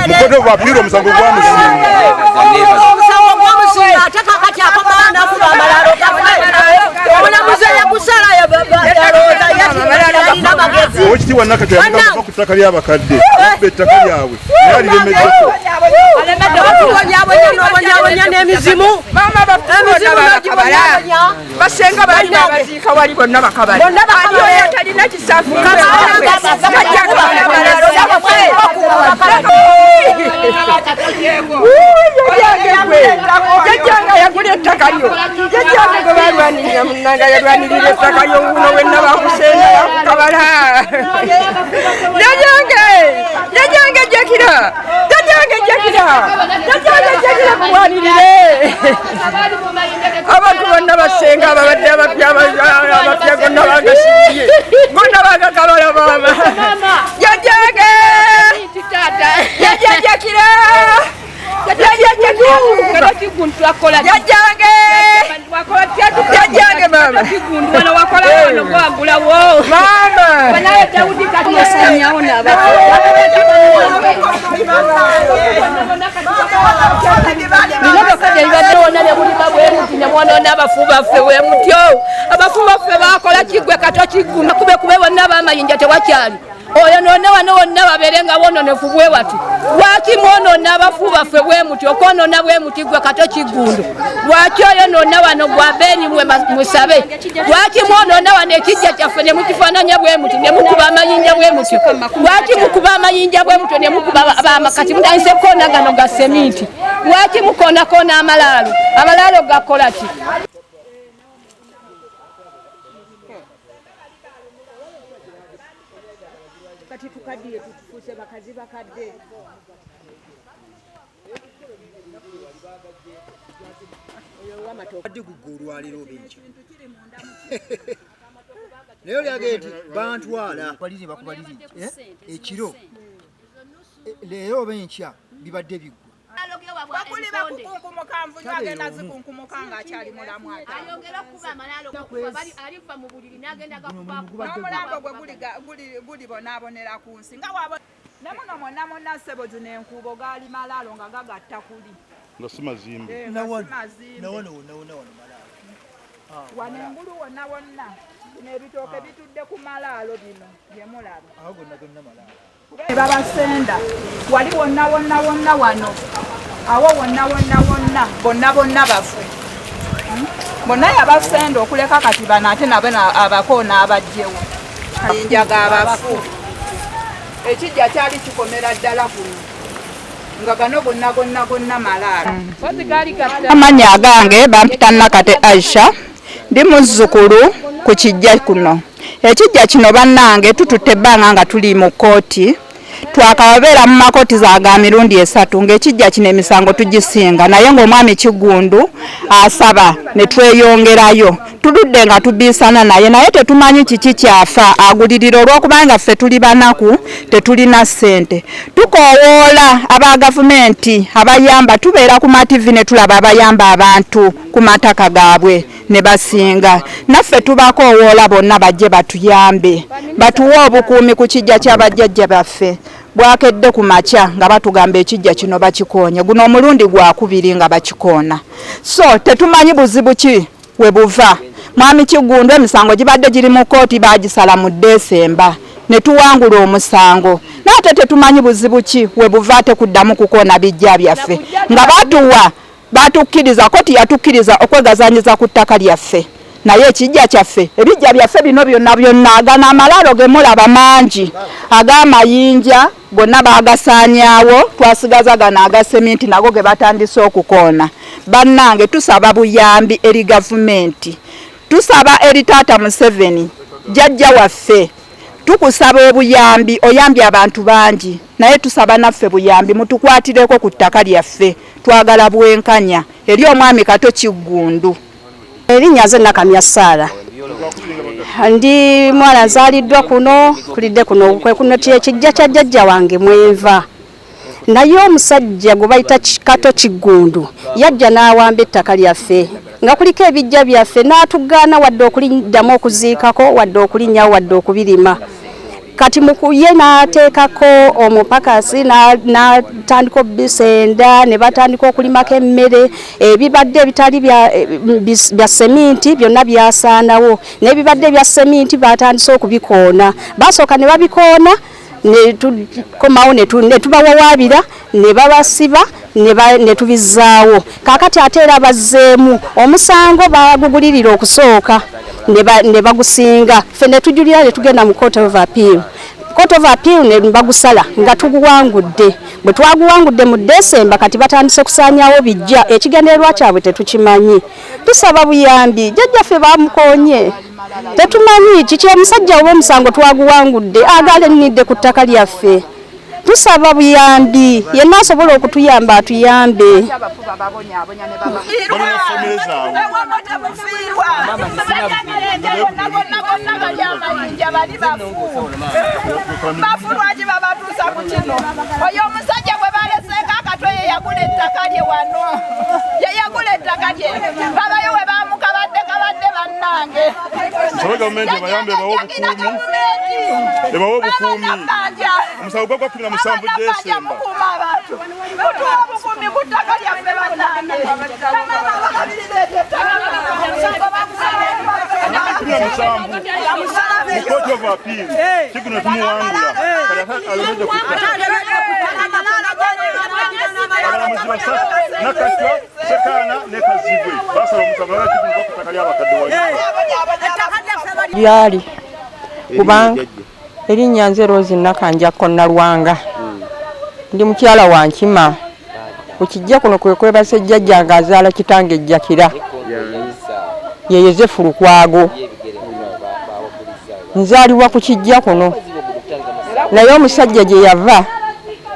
mukodo wa piro musango gwa musinga ataka kati akomana na kuba malalo ona muzaya kusala ya baba yaroza yati na magezi okiti wanaka tuyamba kutaka lya bakadde betaka lyawe yali lemedde Wanya n'emizimu mama bakabala basenga bali bazika wali bonna bakabala aliyo yatalina kisafu jajjanga yagula ettaka lyo jajjanga gwe balwanirira munanga yalwanirira ettaka lyo uno wenna bakusenga bakabala jajjanga jakira kuwanirire abantu bonna basenga ababadde abapya gonna bagasibiye gonna bagakabala mama jajjange jajjakira jajjange mama abafu baffe wemutyo abafu baffe bakola kigwe kato kiguma kube bonna bamayinja tewakyali oyo nonna wano wonna baberenga bononefu bwe wati lwaki mwonona abafu baffe bwe muti okwonona bwe muti gwe kato kigundu lwaki oyo nonna wano gwabeni mwe musabe lwaki mwonona wano ekijja kyaffe ne mukifaananya bwe muti ne mukuba amayinja bwe mutyo lwaki mukuba amayinja bwe mutyo ne mukuba amakati mutandise koona gano ga seminti lwaki mukoonakona amalaalo gakola ki kati tukaddiye tutufuse bakazi bakadde adde gugolwaliro benchi leo lyagenti bantwala baliri bakubaliri ekiro leo bencha bibadde bigwa bakuliba kukunkumukanvu agenda zikunkumuka akyali mulamu ayongera kuba amalalo alifa mu buliri n'agenda gakuba omulambo gwe guli bonaabonera ku nsi nga wabo ne muno mwonna ssebozi n'enkuubo gaali malaalo nga gagatta kuli nga si mazimbe wano engulu wonna n'ebitooke bitudde ku malaalo bino bye mulaba babasenda wali wonna wano awo wonna bonna bafu bonna yabasenda okuleka kati bano ate nabo abakoona abajjewo ayinja g'abafu ekijja kyali kikomera ddala kuno nga gano gonna malaalo amanya agange bampita Nakate Aisha ndi muzzukulu ku kijja kuno ekijja kino bannange tututte ebbanga nga tuli mu kooti twakababeera mu makooti zaga mirundi 3 ng'ekijja kino emisango tugisinga naye ng'omwami Kigundu asaba ne tweyongerayo tuludde nga tubiisana naye tetumanyi kiki kyafa agulirira olw'okubanga ffe tuli banaku tetulina ssente tukoowoola aba gavumenti abayamba tubeera ku mativi ne tulaba abayamba abantu ku mataka gaabwe ne basinga naffe tubakoowoola bonna bajje batuyambe batuwe obukuumi ku kijja ky'abajjajja baffe bwakedde ku makya nga batugamba ekijja kino bakikonye guno omulundi gwakubiri nga bakikoona so tetumanyi buzibu ki we buva mwami Kigundu emisango gibadde giri mu kooti bagisala mu Desemba ne tuwangula omusango nate tetumanyi buzibu ki we buva tekuddamu kukoona bijja byaffe nga batukkiriza kooti yatukkiriza okwegazanyiza ku ttaka lyaffe naye ekijja kyaffe ebijja byaffe bino byonna agana amalaalo ge mulaba mangi ag'amayinja gonna baagasaanyaawo twasigaza gano agaseminti nago ge batandise okukoona bannange tusaba buyambi eri gavumenti tusaba eri taata Museveni jjajja waffe tukusaba obuyambi oyambye abantu bangi naye tusaba naffe buyambi mutukwatireko ku ttaka lyaffe twagala bwenkanya eri omwami Kato Kigundu. Erinnya nze Nakamya Saara ndi mwana nzaaliddwa kuno kulidde kuno kuno kijja kya jjajja wange mwenva naye omusajja gwe bayita Kato Kigundu yajja n'awamba ettaka lyaffe nga kuliko ebijja byaffe n'atugaana wadde okuliddamu okuziikako wadde okulinnyawo wadde okubirima kati mukuye n'ateekako omupakasi n'atandika obisenda ne batandika okulimako emmere ebibadde ebitali bya seminti byonna byasaanawo n'ebibadde bya seminti batandise okubikoona basooka ne babikoona ne tukomawo ne tubawawaabira ne babasiba ne tubizaawo kaakati ate era bazzeemu omusango bagugulirira okusooka ne bagusinga ffe ne tujulira ne tugenda mu court of appeal ne bagusala nga tuguwangudde bwe twaguwangudde mu Desemba kati batandise kusaanyaawo bijja ekigendererwa kyabwe tetukimanyi tusaba buyambi jjajjaffe bamukoonye tetumanyi kiki omusajja oba omusango twaguwangudde agaalennidde ku ttaka lyaffe tusaba buyambi yenna asobola okutuyamba atuyambe bafulwaki babatuusa ku kino oyo omusajja gwe baleseeko akatwe yeyagula ettaka lye wano yeyagula ettaka lye babayo we bamukabadde bannange gavumenti ebayambe ebawe obukuumi omusango gwa 17 Desemba obukuumi ku ttaka lyaffe bannange Court of Appeal kikuno tumuwangula nakatwa sekana nekazibwe basala omusango kikuno ku ttaka ly'abakadde lyali kubanga erinnya nze Rose Nakanjako Nalwanga ndi mukyala wa Nkima ku kijja kuno kwe kwebase jjajja ng'azaala kitange Jjakira ye Yozefu Lukwago nzaalibwa ku kijja kuno naye omusajja gye yava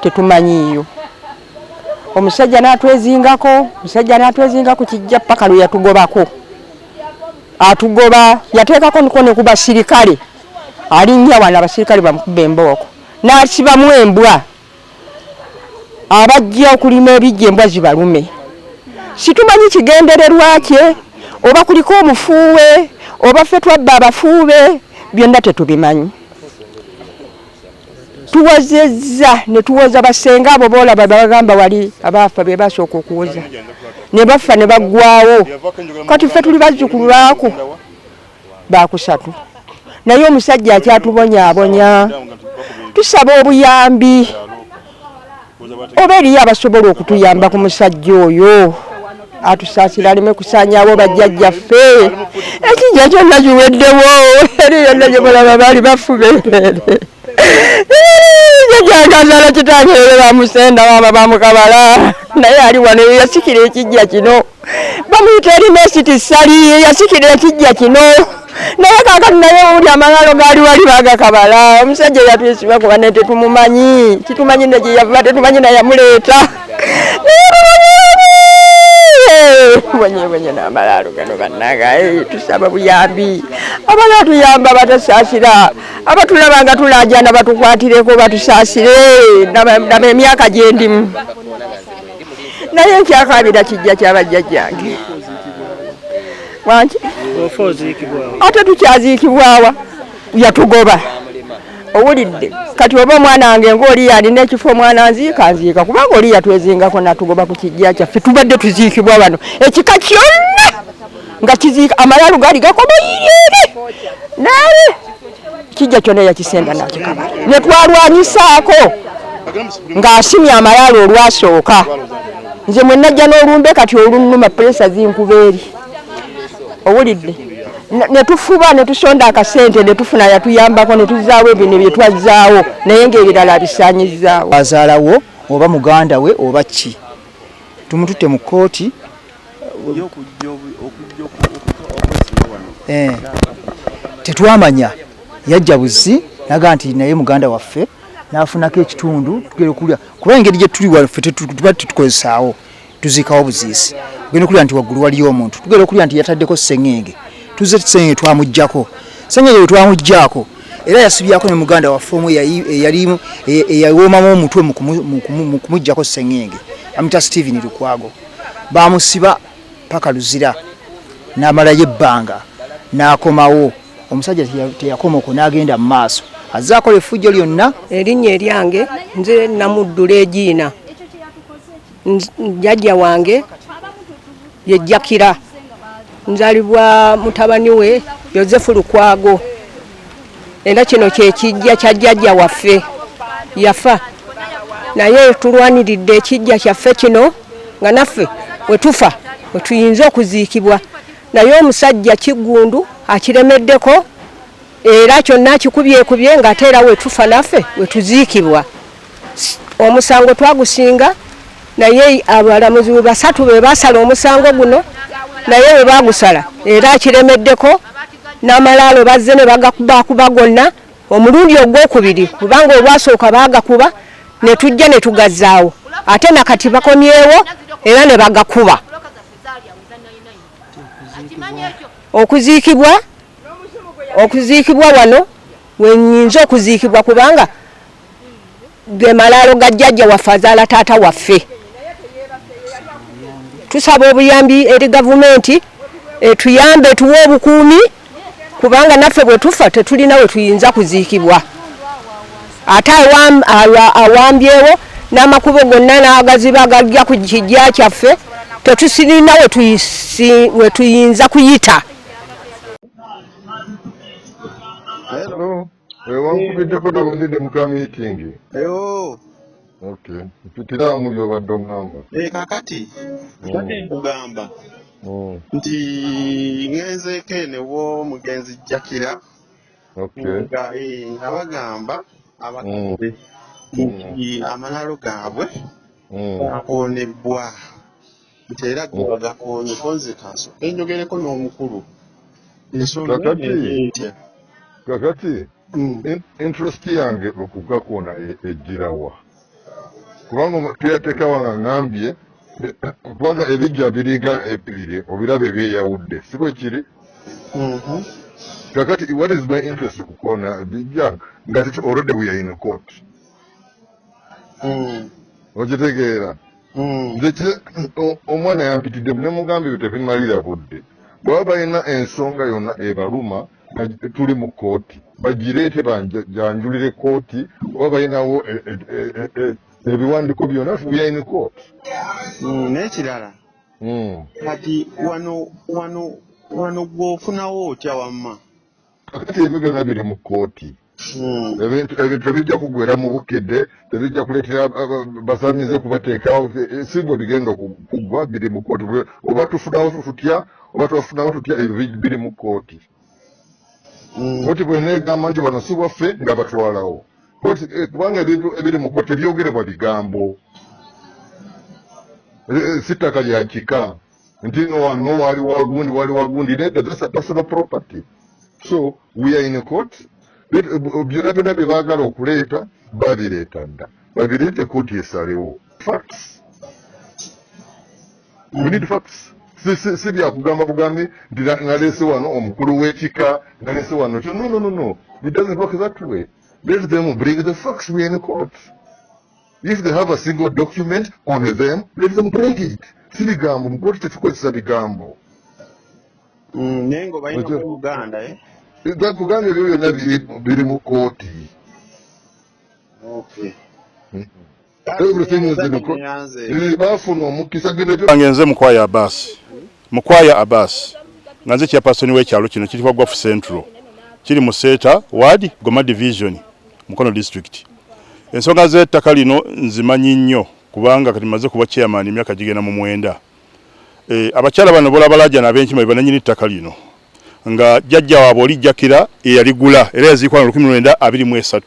tetumanyiiyo omusajja n'atwezinga ku kijja paka lwe yatugobako atugoba yateekako ne ku basirikale alinnya wano abasirikale bamukuba embooko n'asibamu embwa abajja okulima ebijja embwa zibalume situmanyi kigendererwa kye oba kuliko omufuuwe oba ffe twabba abafuube byonna tetubimanyi tuwozezza ne tuwoza basenga abo boolaba bagamba wali abaafa be basooka okuwoza ne bafa ne baggwawo kati ffe tuli bazzukulu baako bakusatu naye omusajja akyatubonyaabonya tusaba obuyambi oba eriyo abasobola okutuyamba ku musajja oyo atusaasira aleme kusaanyaawo bajjajjaffe ekijja kyonna kiweddewo eri yonna gye mulaba baali bafubeerere jjajjangazaala kitangeere bamusenda maama bamukabala naye ali wano yasikira ekijja kino bamuyita Ernest Sali yasikira ekijja kino naye kaakati naye uli amalaalo gaali wali bagakabala omusajja yatwesiba kuba ne tetumumanyi kitumanyi ne gye yava tetumanyi naye yamuleeta wenye n'amalaalo gano bannange tusaba buyambi abala tuyamba batasaasira abatulaba nga tulajana batukwatireko batusaasire naba emyaka gye ndimu naye nkyakaabira kijja ky'abajjajjange wanki ate tukyaziikibwawa yatugoba owulidde kati oba omwana wange ng'oli yalina ekifo omwana nziika kubanga oli yatwezingako natugoba ku kijja kyaffe tubadde tuziikibwa wano ekika kyonna nga kiziika amalaalo gaali gakomoyirire naye kijja kyonna yakisenda nakikabala ne twalwanyisaako ng'asimye amalaalo olwasooka nze mwe najja n'olumbe kati olunnuma puresa zinkuba eri owulidde ne tufuba ne tusonda akasente ne tufuna yatuyambako ne tuzaawo ebintu bye twazzaawo naye ng'ebirala bisaanyizzaawo azaalawo oba muganda we oba ki tumututte mu kooti tetwamanya yajja buzi naga nti naye muganda waffe n'afunako ekitundu tugere kulya kuba engeri gye tuli waffe tuba tutukozesaawo tuziikawo buziisi tugenda okulya nti waggulu waliyo omuntu tugenda okulya nti yataddeko sengenge tuze sengenge twamuggyako sengenge we twamuggyako era yasibyako ne muganda waffe omu eyalimu eyawoomamu omutwe mu kumuggyako sengenge amita Steven Lukwago bamusiba paka Luzira n'amalayo ebbanga n'akomawo omusajja teyakomako n'agenda mu maaso azakola effujjo lyonna. Erinnya eryange nze Namuddula Egiina. Jjajja wange ye Jakira. Nzalibwa mutabani we Yozefu Lukwago. Era kino kye kijja kya jjajja waffe yafa. Naye tulwaniridde ekijja kyaffe kino nga naffe we tufa we tuyinza okuziikibwa. Naye omusajja Kiggundu akiremeddeko era kyonna kikubyekubye ng'ate era we tufa naffe we tuziikibwa. Omusango twagusinga naye abalamuzi basatu be basala omusango guno naye we bagusala era akiremeddeko n'amalaalo bazze ne bagakuba gonna omulundi ogwokubiri kubanga olwasooka baagakuba ne tujja ne tugazzaawo ate nakati bakomyewo era ne bagakuba. Okuziikibwa wano wenyinza okuziikibwa kubanga ge malaalo ga jjajja waffe azaala taata waffe. Tusaba obuyambi eri gavumenti etuyambe tuwe obukuumi kubanga naffe bwe tufa tetulina we tuyinza kuziikibwa. Ate awambyewo n'amakubo gonna n'agaziba agajja ku kijja kyaffe tetusirina we tuyinza kuyita. Hello. Wankubidde ko tabudde mu ka meeting. Okay. Mpitira mu byo badde ngamba. Kakati. Tadde nkugamba. Nti ngenzeeko ene wo mugenzi Jakira. Okay. Nga bagamba abakadde nti amalaalo gaabwe gakoonebwa. Nti era gakoonye konze kanso. Enjogereko n'omukulu. Ensonga etya. Kakati. Interest yange okugakoona ejjirawa. Kubanga tuyateeka wanga ngambye kubanga ebijja biringa ebibiri obirabe byeyawudde si bwe kiri. Kakati what is my interest kukoona bijja nga already we are in court. Okitegeera nze omwana yampitidde ne mugambye tebimalira budde bwaba balina ensonga yonna ebaluma tuli mu kooti bagireete banjulire kooti oba balinawo ebiwandiiko byonna we in court. N'ekirala kati wano gw'ofunawo otya wamma. Kakati ebyo byonna biri mu kooti. Ebintu tebijja kugwera mu bukedde tebijja kuleetera basamize kubateekawo si bwe bigenda kuggwa biri mu kooti oba tufunawo tutya oba twafunawo tutya ebyo biri mu kooti. Kooti bweneegamba nti bano si bwaffe nga batwalawo kubanga ebintu ebiri mu kooti ebyogerebwa bigambo si ttaka lya kika nti no wali wagundi nedda that's a personal property. So we are in a court. Byonna byonna bye baagala okuleeta babireeta dda babireete kooti esalewo facts. We need facts. Si byakugamba bugambi nti naleese wano omukulu w'ekika naleese wano no it doesn't work that way. Let them bring the facts. We are in court. If they have a single document on them, let them bring it. Si bigambo mu kooti tetukozesa bigambo. Naye ng'obalina ku Uganda Kugamba ebyo byonna biri mu kooti. Everything is in the court. Baafuna omukisa Wange nze Mukwaya Abbas nga nze chairperson w'ekyalo kino kiri Gwafu Central kiri mu Seta Ward Goma Division Mukono District. Ensonga z'ettaka lino nzimanyi nnyo kubanga kati maze kuba chairman emyaka gigenda mu 9. Abakyala bano bolabalaja n'abenki mwe bananyini ttaka lino nga jjajja waabwe oli Jakira eyaligula era yaziikwa mu 1923.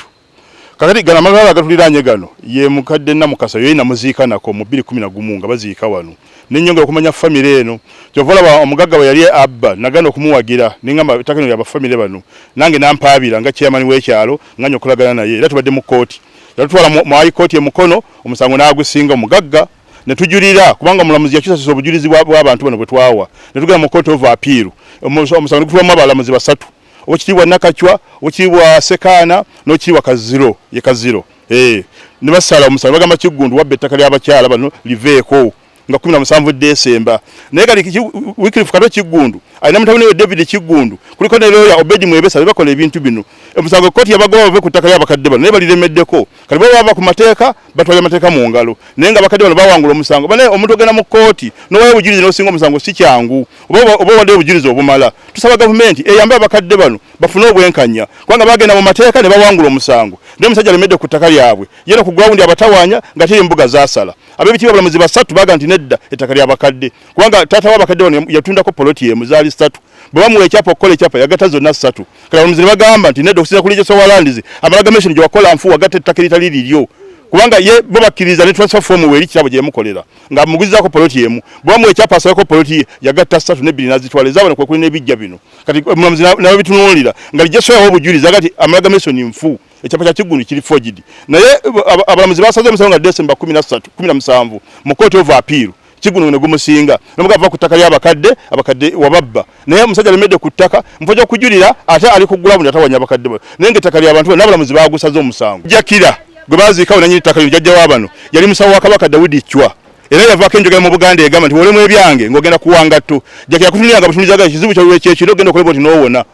Kakati gana amagala agatuliraanye gano ye mukadde Namukasa yoyina muziika nako mu 2011 nga baziika wano n'ennyongera okumanya famire eno kyovolaba omugagga we yali abba naganda okumuwagira ningamba ttaka lino lya bafamire bano nange nampaabira nga chairman w'ekyalo nga nnyo okulagana naye era tubadde mu kooti yatutwala mu high court e Mukono omusango n'agusinga omugagga ne tujulira kubanga omulamuzi yakyusasa obujulizi bw'abantu bano bwe twawa ne tugenda mu court of appeal omusango gutulamu abalamuzi basatu okitibwa Nakachwa okitibwa Sekaana n'okitibwa Kaziro ye Kaziro ne basala omusango bagamba Kiggundu wabbe ettaka ly'abakyala bano liveeko nga 17 December naye kali Wycliffe Kato Kiggundu alina mutabani we David Kiggundu kuliko ne lawyer Obedi Mwebesa bakola ebintu bino omusango koti yabagoba bave ku ttaka ly'abakadde bano naye baliremeddeko kati bo bava ku mateeka batwala amateeka mu ngalo naye nga abakadde bano bawangula omusango bane omuntu ogenda mu kkooti n'owayo obujulizi n'osinga omusango si kyangu oba wadde obujulizi obumala tusaba gavumenti eyambe abakadde bano bafune obwenkanya kubanga bagenda mu mateeka ne bawangula omusango naye omusajja alemedde ku ttaka lyabwe yena ku gwawundi abatawaanya nga tiri embuga zasala ab'ebitiibwa abalamuzi basatu baga nti nedda ettaka ly'abakadde kubanga taata w'abakadde bano yatundako poloti emu zaali 3 bwe bamuwa ekyapa okukola ekyapa yagatta zonna 3 kati abalamuzi ne bagamba nti nedda okusinza ku Legislative Walandies amalagamention gye wakola nfu wagatta ettaka eritali liryo kubanga ye bo bakkiriza ne transfer form weeri kitabo gye yamukolera nga muguzizaako poloti emu bwe bamuwa ekyapa asabako poloti yagatta 3 ne 2 n'azitwala ezaabona kwe kuli n'ebijja bino kati omulamuzi nawe bitunuulira nga lijja soyawo obujulizi agati amalagamention nfu ekyapa kya Kiggundu kiri forged naye abalamuzi basaze omusango nga December 17 mu Court of Appeal Kiggundu ne gumusinga nomugava ku ttaka ly'abakadde abakadde wababba naye omusajja alemedde ku ttaka mpoja okujulira ate ali ku gulabu atawanya abakadde naye ng'ettaka ly'abantu n'abalamuzi baagusaze omusango jakira gwe baziikawo nanyini ttaka lino jjajja w'abano yali musawo wa Kabaka Daudi Chwa era yavaako enjogera mu Buganda egamba nti wolemu ebyange ng'ogenda kuwangatto jakira kutunulira butunulizaga ekizibu kyekiro ogenda okoleba oti n'owona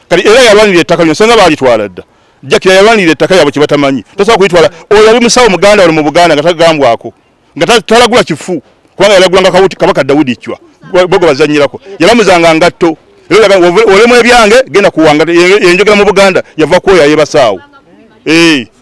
kati era yalwanirira ettaka lino senga baalitwala dda jakira yalwanirira ettaka lyabwe kye batamanyi tosobola kulitwala oyo yali musawo Muganda wano mu Buganda nga tagambwako nga talagula kifu kubanga yalagulanga Kabaka Daudi Chwa bogo bazannyirako yalamuzanga ngatto olemu ebyange genda kuwanga enjogera mu Buganda yava kwoyo ayebasaawo